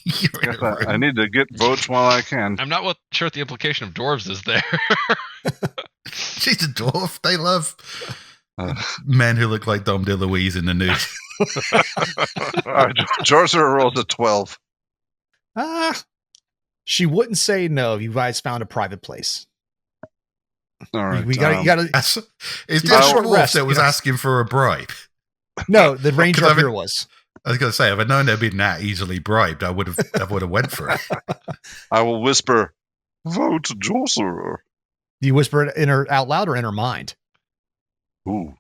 You're in Guess a room. I need to get votes while I can. I'm not sure what the implication of dwarves is there. She's a dwarf. They love Uh, men who look like Dom DeLuise in the nude. all right, Jorcerer rolls a 12. She wouldn't say no if you guys found a private place. All right. You gotta. Is You got a this short dwarf rest, that was yes. asking for a bribe? No, the ranger 'Cause up here was. I was going to say, if I'd known they'd been that easily bribed, I would have went for it. I will whisper, vote Jorcerer. Do you whisper it out loud or in her mind? Ooh.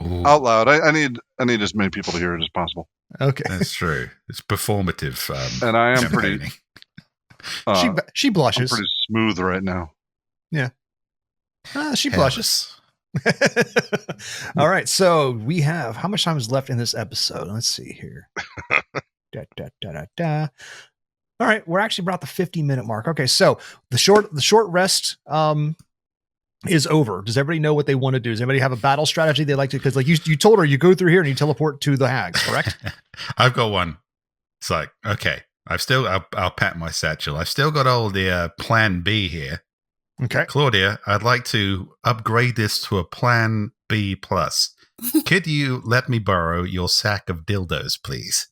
Ooh, Out loud. I need as many people to hear it as possible. Okay. that's true. It's performative. And I am pretty. campaigning. She I'm blushes. pretty smooth right now. She blushes. All right. So we have how much time is left in this episode? Let's see here. All right, we're actually about the 50-minute mark. Okay, so the short rest is over. Does everybody know what they want to do? Does anybody have a battle strategy they like to? Because like you told her, you go through here and you teleport to the hags, correct? I've got one. It's like, okay, I'll pat my satchel. I've still got all the plan B here. Okay. Claudia, I'd like to upgrade this to a plan B plus. Could you let me borrow your sack of dildos, please?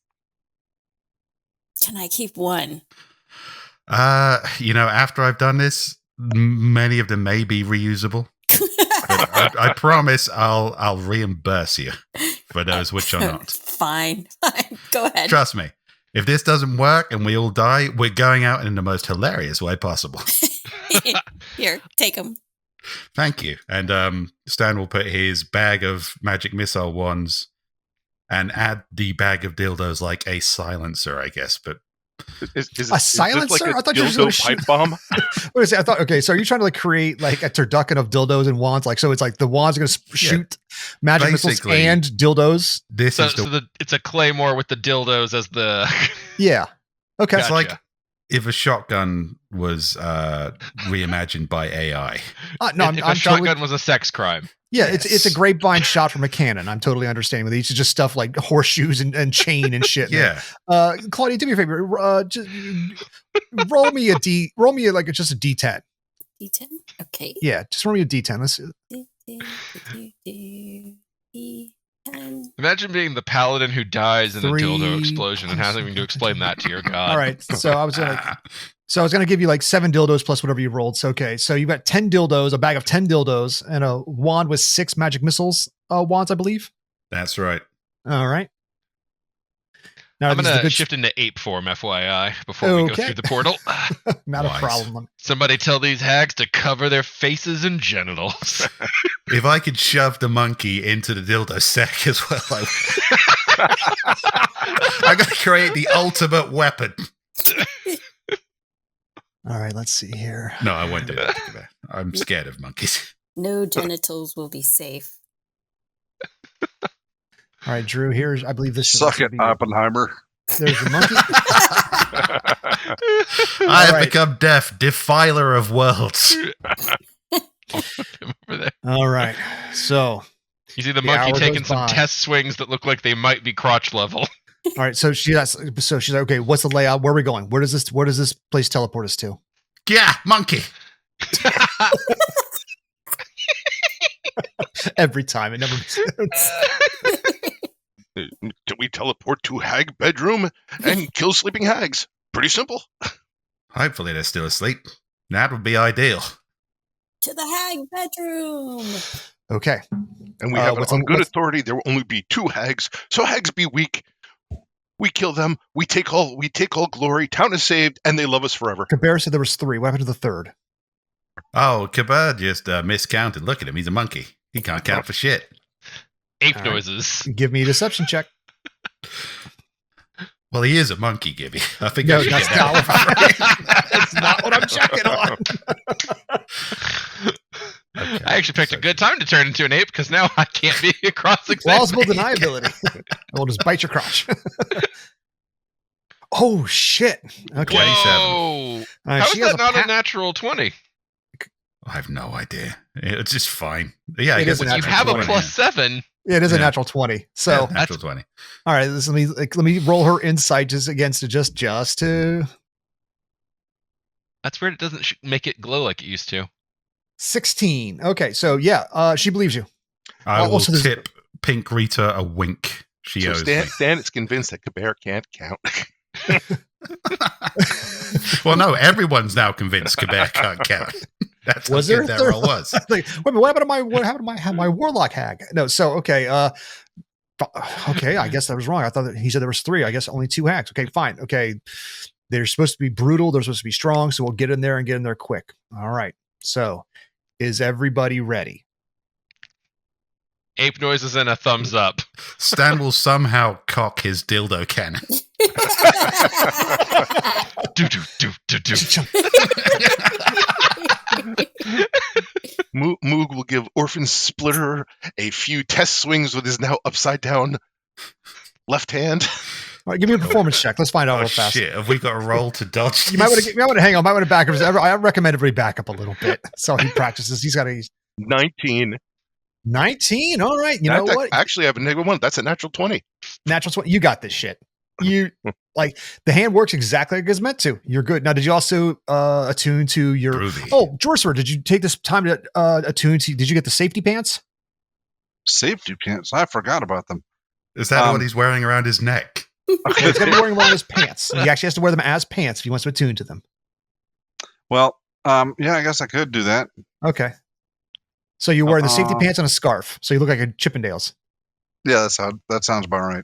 Can I keep one? After I've done this, many of them may be reusable. But I promise I'll reimburse you for those which are not. Fine. Go ahead. Trust me. If this doesn't work and we all die, we're going out in the most hilarious way possible. Here, take them. Thank you. And Stan will put his bag of magic missile wands and add the bag of dildos like a silencer, I guess. But Is A silencer? Like I thought you were dildo gonna shoot- pipe bomb. What is it? I thought, okay, so are you trying to like create like a turducken of dildos and wands? Like, so it's like the wands are going to shoot magic missiles Basically. and dildos? this So, is the it's a claymore with the dildos as the. Yeah. Okay. It's like Gotcha. if a shotgun was reimagined by AI. No, if I'm a shotgun totally, was a sex crime. yeah, Yes. it's a grapevine shot from a cannon. I'm totally understanding with these. It's just stuff like horseshoes and chain and shit. Yeah. Claudia, do me a favor. Just roll me a just a D10. D10? Okay. Yeah, just roll me a D10. Let's D10. Imagine being the paladin who dies in a dildo 3 explosion and having to explain that to your god. all right. So I was gonna give you like 7 dildos plus whatever you rolled. So okay, so you got 10 dildos, a bag of 10 dildos, and a wand with 6 magic missiles wands, I believe. That's right. All right. Now I'm this is going the to good shift into ape form, FYI, before we go Okay. through the portal. not Wise. a problem. Somebody tell these hags to cover their faces and genitals. If I could shove the monkey into the dildo sack as well, I'm going to create the ultimate weapon. All right, let's see here. No, I won't do that. I'm scared of monkeys. No genitals will be safe. All right, Drew. Here's, I believe this should Suck also it, be- Oppenheimer. There's the monkey. I have right. become deaf, defiler of worlds. Over there. All right. So, You see the The monkey hour taking goes some by. test swings that look like they might be crotch level. all right. So she's like, okay, what's the layout? Where are we going? Where does this place teleport us to? Yeah, monkey. Every time. It never Do we teleport to hag bedroom and kill sleeping hags? Pretty simple. Hopefully they're still asleep. That would be ideal. To the hag bedroom. Okay. And we have what's on on- good what's- authority there will only be 2 hags. So hags be weak. We kill them. We take all glory. Town is saved, and they love us forever. Cabert said there was 3. What happened to the third? Oh, Cabert just miscounted. Look at him. He's a monkey. He can't count for shit. Ape All right. noises. Give me a deception check. Well, he is a monkey, Gibby. I think No, I should that's get that not one right. That's not what I'm checking on. Okay, I actually picked a so- good time to turn into an ape because now I can't be a Plausible cross-examination. deniability. We'll just bite your crotch. Oh shit. Okay. Whoa! How is She has that not pa- a natural 20? I have no idea. It's just fine. Yeah, I It guess is a it's You natural have a 20. plus 7. Yeah, it is a Yeah. natural 20. So Yeah, natural 20. all right, let me roll her insight just against it just to That's weird. It doesn't make it glow like it used to. 16. Okay, so yeah, she believes you. I will also there's- tip Pink Rita a wink. She So owes Stan is convinced that Cabert can't count. me. Well, no, everyone's now convinced Cabert can't count. That's Was how there good a that third roll was. Like, wait a minute, what happened to my warlock hag? No, so okay, okay, I guess that was wrong. I thought that he said there was 3. I guess only 2 hags. Okay, fine. Okay. They're supposed to be brutal, they're supposed to be strong, so we'll get in there and get in there quick. All right. So, is everybody ready? Ape noises and a thumbs up. Stan will somehow cock his dildo cannon. Do, do, do, do, do. Moog will give Orphan Splitter a few test swings with his now upside down left hand. All right, give me a performance check. Let's find out Oh, real fast. shit. Have we got a roll to dodge You might want this? to hang on. Might want to back up. I recommend everybody back up a little bit so he practices. He's got a 19. 19. All right. You know what? Actually, I have a -1. That's a natural 20. Natural 20. You got this shit. You like the hand works exactly like it's meant to. You're good. Now, did you also attune to your? Groovy. Oh, Jorser, did you take this time to attune to? Did you get the safety pants? Safety pants. I forgot about them. Is that what he's wearing around his neck? Okay, he's got to be wearing them on his pants. He actually has to wear them as pants if he wants to attune to them. Well, yeah, I guess I could do that. Okay. So you're wearing the safety pants and a scarf. So you look like a Chippendales. Yeah, that sounds about right.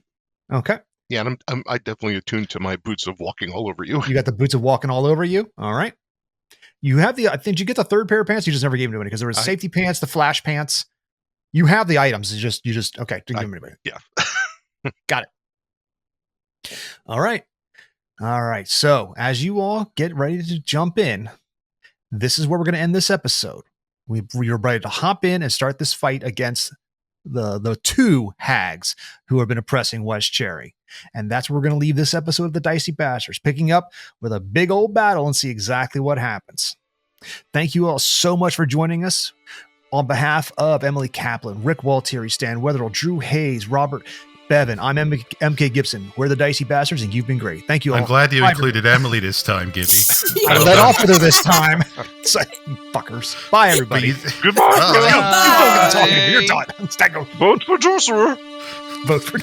Okay. Yeah, and I definitely attuned to my boots of walking all over you. You got the boots of walking all over you. All right. You have I think you get the third pair of pants. You just never gave them to anybody because there was safety pants, the flash pants. You have the items. You just okay. Didn't give them to anybody. Yeah. Got it. All right. All right. So as you all get ready to jump in, this is where we're going to end this episode. We're ready to hop in and start this fight against the two hags who have been oppressing West Cherry. And that's where we're going to leave this episode of the Dicey Bastards, picking up with a big old battle and see exactly what happens. Thank you all so much for joining us. On behalf of Emily Kaplan, Rick Waltieri, Stan Wetherill, Drew Hayes, Robert Bevan, I'm MK Gibson. We're the Dicey Bastards, and you've been great. Thank you all. I'm gled you included Emily this time, Gibby. I let off with her this time. It's like, fuckers. Bye, everybody. Goodbye. Let's go. Don't get talking to me. You're done. Staggo. Vote for Jocelyn. Vote for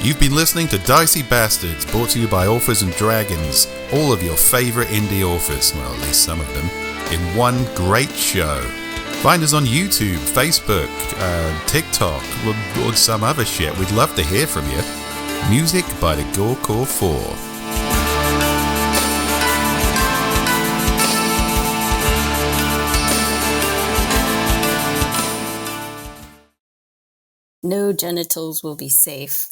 You've been listening to Dicey Bastards, brought to you by Authors and Dragons. All of your favorite indie authors, well, at least some of them, in one great show. Find us on YouTube, Facebook, TikTok, or some other shit. We'd love to hear from you. Music by the Gorecore 4. No genitals will be safe.